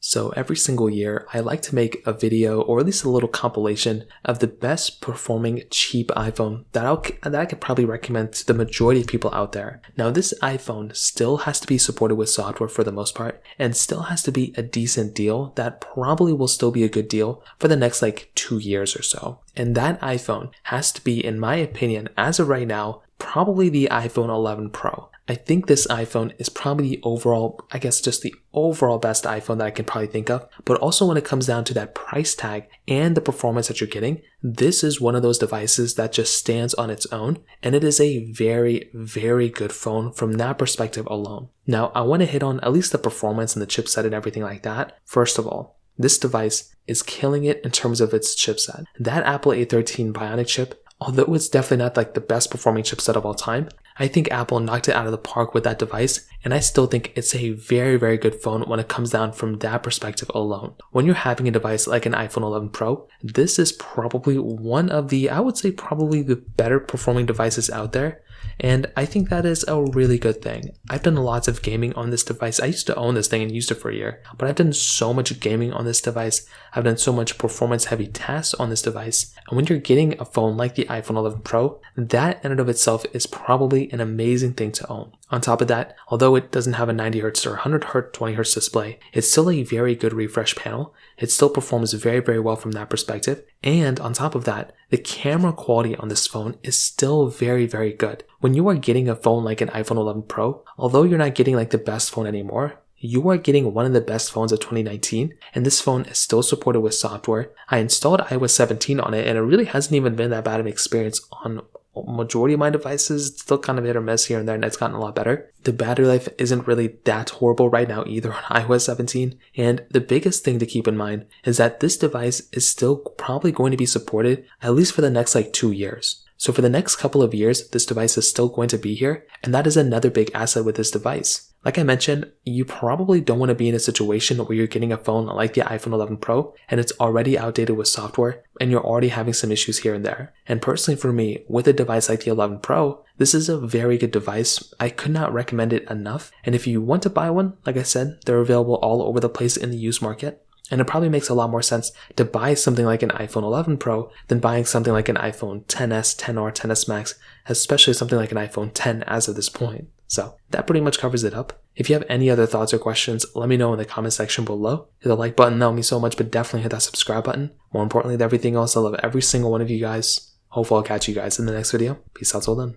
So every single year, I like to make a video or at least a little compilation of the best performing cheap iPhone that I could probably recommend to the majority of people out there. Now this iPhone still has to be supported with software for the most part and still has to be a decent deal that probably will still be a good deal for the next like 2 years or so. And that iPhone has to be, in my opinion, as of right now, probably the iPhone 11 Pro. I think this iPhone is probably the overall, just the overall best iPhone that I can probably think of. But also when it comes down to that price tag and the performance that you're getting, this is one of those devices that just stands on its own. And it is a very, very good phone from that perspective alone. Now, I want to hit on at least the performance and the chipset and everything like that. First of all, this device is killing it in terms of its chipset. That Apple A13 Bionic chip, although it's definitely not like the best performing chipset of all time, I think Apple knocked it out of the park with that device, and I still think it's a very, very good phone when it comes down from that perspective alone. When you're having a device like an iPhone 11 Pro, this is probably one of the, I would say probably the better performing devices out there, and I think that is a really good thing. I've done lots of gaming on this device. I used to own this thing and used it for a year, but I've done so much gaming on this device. I've done so much performance heavy tasks on this device. And when you're getting a phone like the iPhone 11 Pro, that in and of itself is probably an amazing thing to own. On top of that, although it doesn't have a 90Hz or 100Hz, 20Hz display, it's still a very good refresh panel. It still performs very, very well from that perspective. And on top of that, the camera quality on this phone is still very, very good. When you are getting a phone like an iPhone 11 Pro, although you're not getting like the best phone anymore, you are getting one of the best phones of 2019, and this phone is still supported with software. I installed iOS 17 on it, and it really hasn't even been that bad of an experience on majority of my devices. It's still kind of hit or miss here and there, and it's gotten a lot better. The battery life isn't really that horrible right now either on iOS 17, and the biggest thing to keep in mind is that this device is still probably going to be supported at least for the next like 2 years. So for the next couple of years, this device is still going to be here, and that is another big asset with this device. Like I mentioned, you probably don't want to be in a situation where you're getting a phone like the iPhone 11 Pro and it's already outdated with software and you're already having some issues here and there. And personally for me, with a device like the 11 Pro, this is a very good device. I could not recommend it enough. And if you want to buy one, like I said, they're available all over the place in the used market. And it probably makes a lot more sense to buy something like an iPhone 11 Pro than buying something like an iPhone XS, XR, XS Max, especially something like an iPhone 10 as of this point. So that pretty much covers it up. If you have any other thoughts or questions, let me know in the comment section below. Hit the like button, that would mean so much, but definitely hit that subscribe button. More importantly than everything else, I love every single one of you guys. Hopefully I'll catch you guys in the next video. Peace out till then.